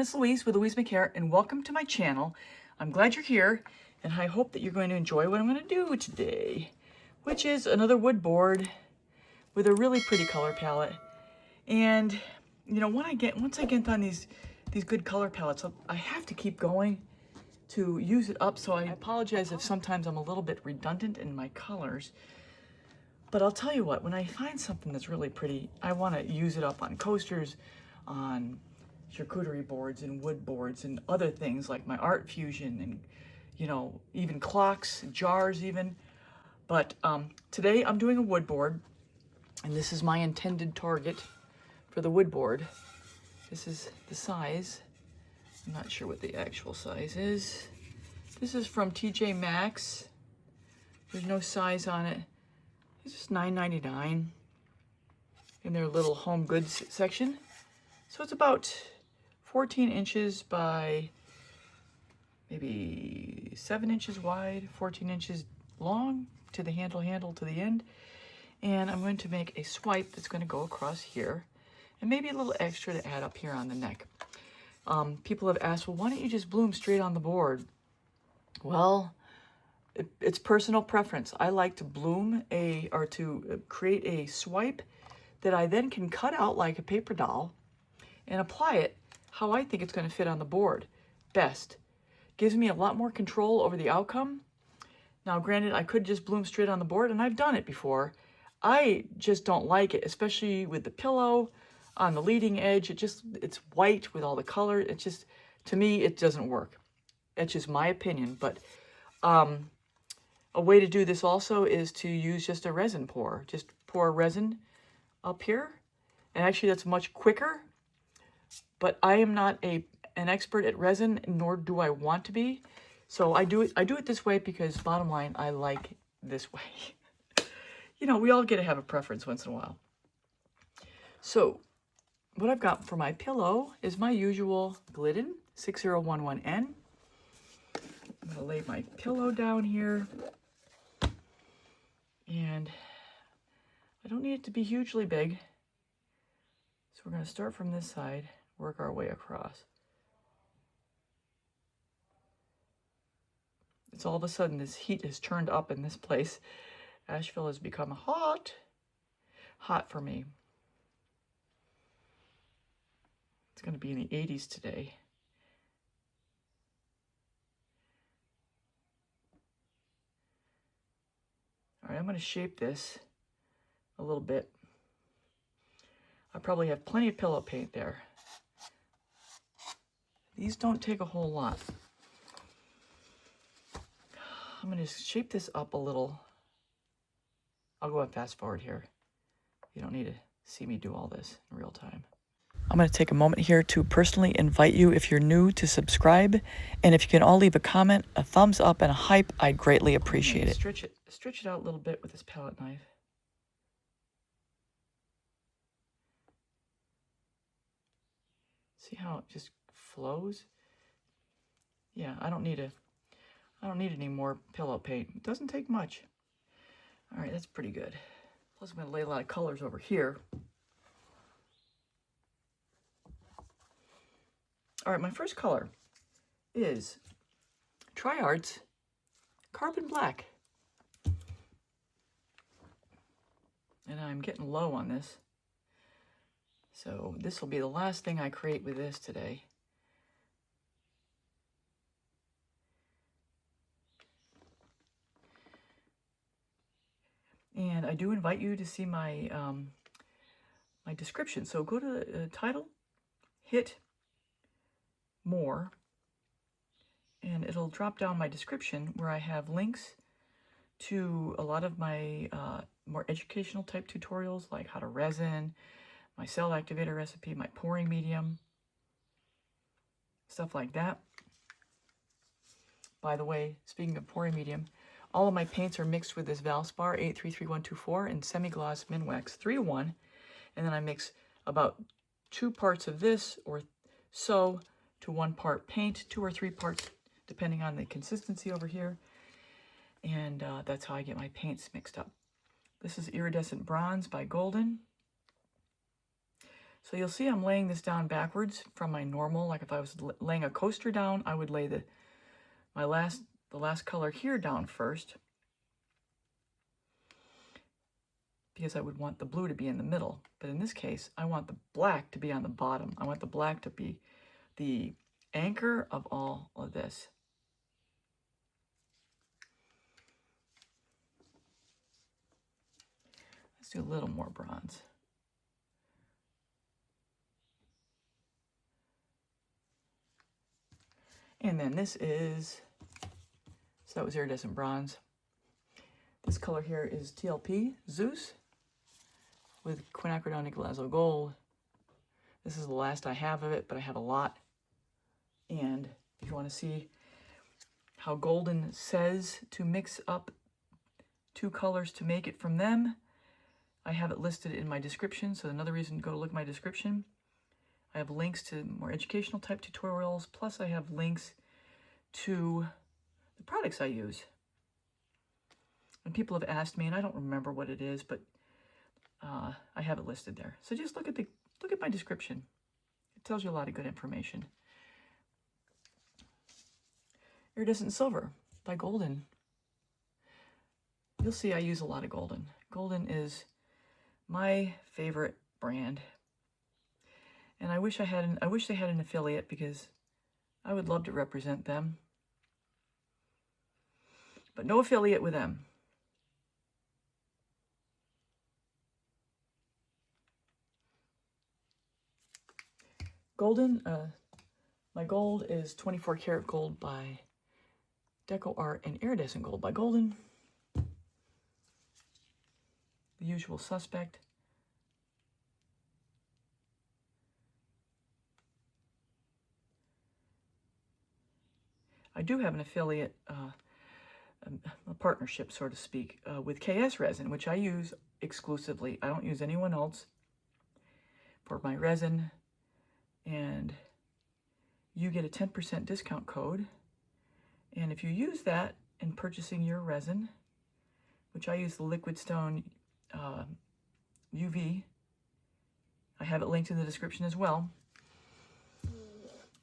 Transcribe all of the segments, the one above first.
Miss Louise with louisemckayart, and welcome to my channel. I'm glad you're here, and I hope that you're going to enjoy what I'm going to do today, which is another wood board with a really pretty color palette. And you know, once I get on these good color palettes, I have to keep going to use it up. So I apologize if sometimes I'm a little bit redundant in my colors. But I'll tell you what, when I find something that's really pretty, I want to use it up on coasters, on charcuterie boards and wood boards and other things like my art fusion and, you know, even clocks, jars even. But today I'm doing a wood board, and this is my intended target for the wood board. This is the size. I'm not sure what the actual size is. This is from TJ Maxx. There's no size on it. It's just $9.99 in their little home goods section. So it's about 14 inches by maybe 7 inches wide, 14 inches long to the handle to the end. And I'm going to make a swipe that's going to go across here, and maybe a little extra to add up here on the neck. People have asked, well, why don't you just bloom straight on the board? Well, it's personal preference. I like to bloom to create a swipe that I then can cut out like a paper doll and apply it how I think it's going to fit on the board best. Gives me a lot more control over the outcome. Now, granted, I could just bloom straight on the board, and I've done it before. I just don't like it, especially with the pillow on the leading edge. It's white with all the color. It just, to me, it doesn't work. That's just my opinion. But a way to do this also is to use just a resin pour. Just pour resin up here. And actually, that's much quicker. But I am not an expert at resin, nor do I want to be. So I do it this way because, bottom line, I like this way. You know, we all get to have a preference once in a while. So what I've got for my pillow is my usual Glidden 6011N. I'm going to lay my pillow down here. And I don't need it to be hugely big. So we're going to start from this side, work our way across. It's all of a sudden this heat has turned up in this place. Asheville has become hot for me. It's going to be in the 80s today. All right, I'm going to shape this a little bit. I probably have plenty of pillow paint there. These don't take a whole lot. I'm going to shape this up a little. I'll go and fast forward here. You don't need to see me do all this in real time. I'm going to take a moment here to personally invite you, if you're new, to subscribe. And if you can all leave a comment, a thumbs up, and a hype, I'd greatly appreciate it. Stretch it out a little bit with this palette knife. See how it just flows? Yeah, I don't need any more pillow paint. It doesn't take much. All right, that's pretty good. Plus, I'm going to lay a lot of colors over here. All right, my first color is TriArt's Carbon Black. And I'm getting low on this. So this will be the last thing I create with this today. And I do invite you to see my my description. So go to the title, hit more, and it'll drop down my description where I have links to a lot of my more educational type tutorials, like how to resin, my cell activator recipe, my pouring medium, stuff like that. By the way, speaking of pouring medium, all of my paints are mixed with this Valspar 833124 and semigloss MinWax 3-1, and then I mix about 2 parts of this or so to 1 part paint, 2 or 3 parts depending on the consistency over here, and that's how I get my paints mixed up. This is Iridescent Bronze by Glidden. So you'll see I'm laying this down backwards from my normal. Like if I was laying a coaster down, I would lay the last color here down first, because I would want the blue to be in the middle. But in this case, I want the black to be on the bottom. I want the black to be the anchor of all of this. Let's do a little more bronze. And then this is, so that was iridescent bronze. This color here is TLP Zeus with quinacridone nickel azo gold. This is the last I have of it, but I have a lot. And if you want to see how Golden says to mix up two colors to make it from them, I have it listed in my description. So another reason to go look at my description. I have links to more educational type tutorials, plus I have links to the products I use. And people have asked me, and I don't remember what it is, but I have it listed there. So just look at my description. It tells you a lot of good information. Iridescent Silver by Golden. You'll see I use a lot of Golden. Golden is my favorite brand. And I wish they had an affiliate, because I would love to represent them. But no affiliate with them. Golden, my gold is 24 karat gold by Deco Art and iridescent gold by Golden. The usual suspect. I do have an affiliate, a partnership, so to speak, with KS Resin, which I use exclusively. I don't use anyone else for my resin. And you get a 10% discount code. And if you use that in purchasing your resin, which I use the Liquid Stone UV, I have it linked in the description as well,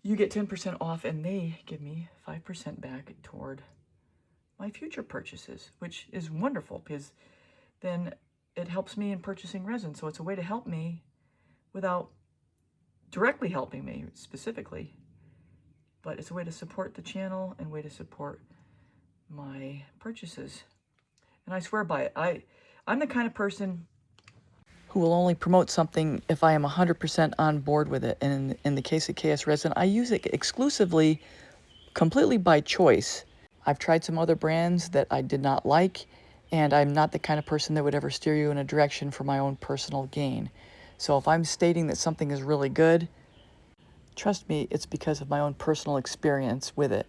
you get 10% off, and they give me 5% back toward my future purchases, which is wonderful, because then it helps me in purchasing resin. So it's a way to help me without directly helping me specifically, but it's a way to support the channel and way to support my purchases. And I swear by it. I'm the kind of person who will only promote something if I am 100% on board with it. And in the case of KS Resin, I use it exclusively, completely by choice. I've tried some other brands that I did not like, and I'm not the kind of person that would ever steer you in a direction for my own personal gain. So if I'm stating that something is really good, trust me, it's because of my own personal experience with it.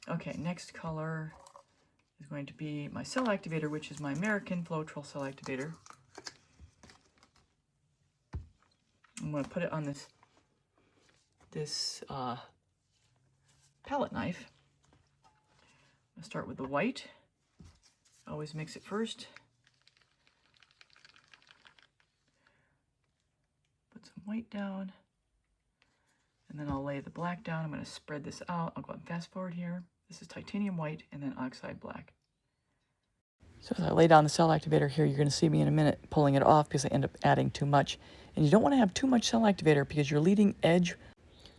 Okay, next color is going to be my cell activator, which is my American Floetrol cell activator. I'm going to put it on this palette knife. I'm going to start with the white. Always mix it first. Put some white down. And then I'll lay the black down. I'm going to spread this out. I'll go and fast forward here. This is titanium white and then oxide black. So as I lay down the cell activator here, you're going to see me in a minute pulling it off because I end up adding too much. And you don't want to have too much cell activator, because your leading edge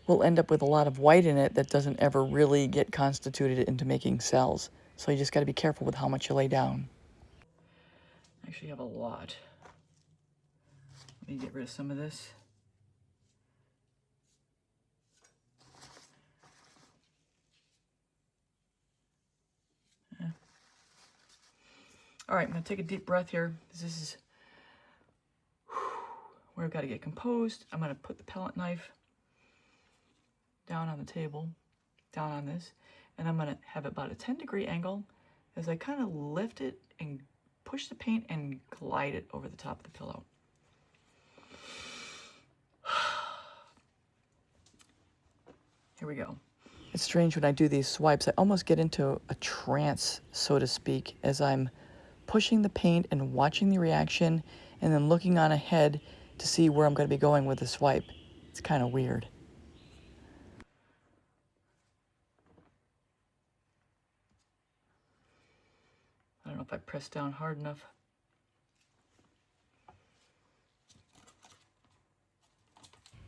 will end up with a lot of white in it that doesn't ever really get constituted into making cells. So you just got to be careful with how much you lay down. I actually have a lot. Let me get rid of some of this. All right, I'm going to take a deep breath here. This is where I've got to get composed. I'm going to put the palette knife down on the table, down on this, and I'm going to have about a 10-degree angle as I kind of lift it and push the paint and glide it over the top of the pillow. Here we go. It's strange when I do these swipes. I almost get into a trance, so to speak, as I'm pushing the paint and watching the reaction and then looking on ahead to see where I'm going to be going with the swipe. It's kind of weird. I don't know if I pressed down hard enough.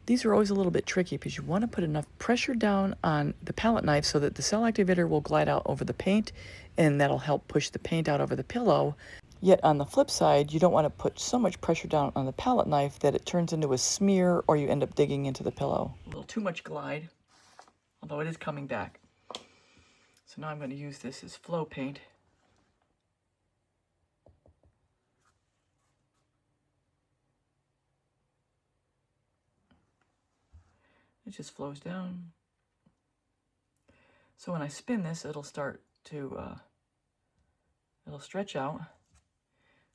These are always a little bit tricky because you want to put enough pressure down on the palette knife so that the cell activator will glide out over the paint, and that'll help push the paint out over the pillow. Yet on the flip side, you don't want to put so much pressure down on the palette knife that it turns into a smear or you end up digging into the pillow. A little too much glide, although it is coming back. So now I'm going to use this as flow paint. It just flows down. So when I spin this, it'll start to, it'll stretch out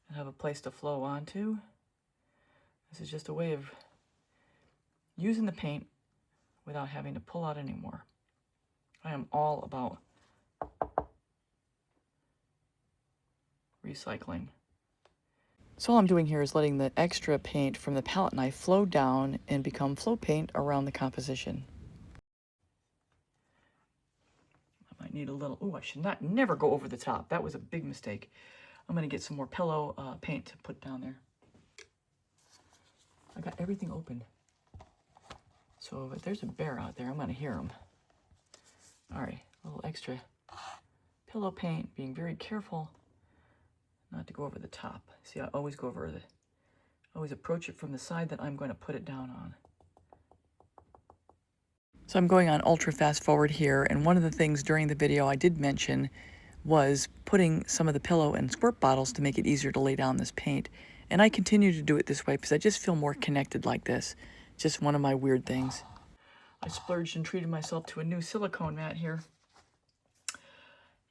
and have a place to flow onto. This is just a way of using the paint without having to pull out anymore. I am all about recycling. So all I'm doing here is letting the extra paint from the palette knife flow down and become flow paint around the composition. I might need a little, oh, I should never go over the top. That was a big mistake. I'm gonna get some more pillow paint to put down there. I got everything open. So if there's a bear out there, I'm gonna hear him. All right, a little extra pillow paint, being very careful not to go over the top. See, I always go over always approach it from the side that I'm going to put it down on. So I'm going on ultra fast forward here, and one of the things during the video I did mention was putting some of the pillow in squirt bottles to make it easier to lay down this paint. And I continue to do it this way because I just feel more connected like this. Just one of my weird things. I splurged and treated myself to a new silicone mat here.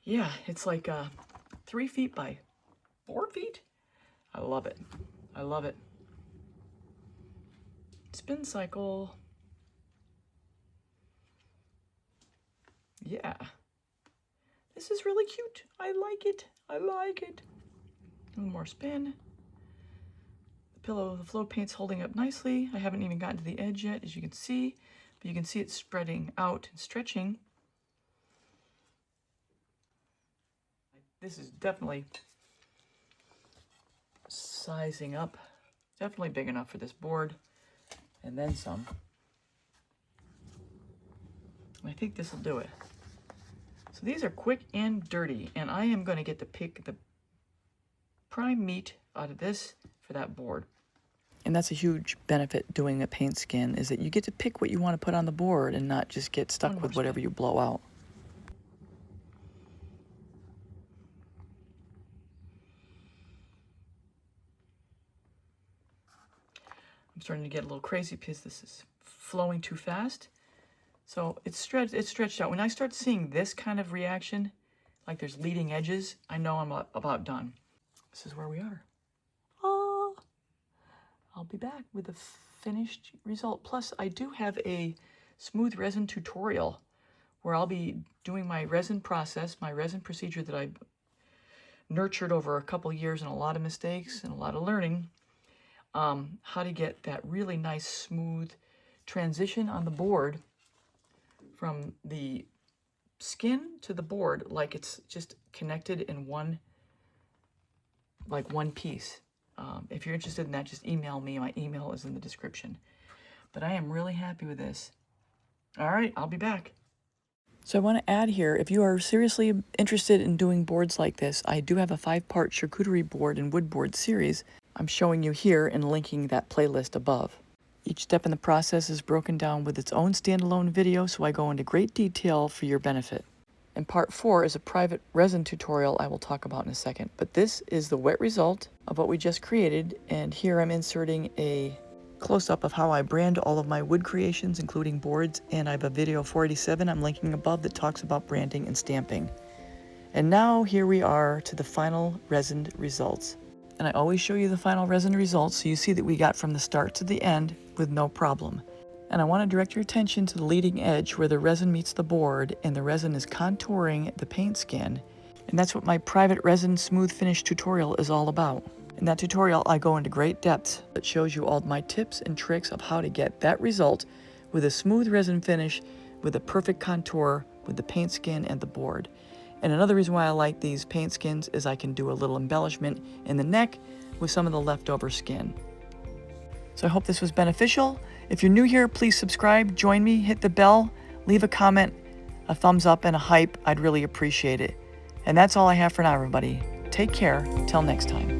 Yeah, it's like 3 feet by 4 feet. I love it. I love it. Spin cycle. Yeah. This is really cute. I like it. I like it. One more spin. The pillow, the flow paint's holding up nicely. I haven't even gotten to the edge yet, as you can see, but you can see it spreading out and stretching. This is definitely sizing up. Definitely big enough for this board, and then some. I think this will do it. So these are quick and dirty, and I am going to get to pick the prime meat out of this for that board. And that's a huge benefit doing a paint skin, is that you get to pick what you want to put on the board and not just get stuck with whatever you blow out. I'm starting to get a little crazy because this is flowing too fast. So it's stretched out. When I start seeing this kind of reaction, like there's leading edges, I know I'm about done. This is where we are. Oh, I'll be back with the finished result. Plus, I do have a smooth resin tutorial where I'll be doing my resin process, my resin procedure that I nurtured over a couple years and a lot of mistakes and a lot of learning. How to get that really nice smooth transition on the board from the skin to the board, like it's just connected in one piece. If you're interested in that, just email me. My email is in the description. But I am really happy with this. All right, I'll be back. So I want to add here, if you are seriously interested in doing boards like this, I do have a 5-part charcuterie board and wood board series I'm showing you here and linking that playlist above. Each step in the process is broken down with its own standalone video, so I go into great detail for your benefit. And part 4 is a private resin tutorial I will talk about in a second. But this is the wet result of what we just created, and here I'm inserting a close-up of how I brand all of my wood creations, including boards, and I have a video 487 I'm linking above that talks about branding and stamping. And now here we are to the final resin results. And I always show you the final resin results so you see that we got from the start to the end with no problem. And I want to direct your attention to the leading edge where the resin meets the board and the resin is contouring the paint skin. And that's what my private resin smooth finish tutorial is all about. In that tutorial, I go into great depths that shows you all my tips and tricks of how to get that result with a smooth resin finish, with a perfect contour, with the paint skin and the board. And another reason why I like these paint skins is I can do a little embellishment in the neck with some of the leftover skin. So I hope this was beneficial. If you're new here, please subscribe, join me, hit the bell, leave a comment, a thumbs up, and a hype. I'd really appreciate it. And that's all I have for now, everybody. Take care. Till next time.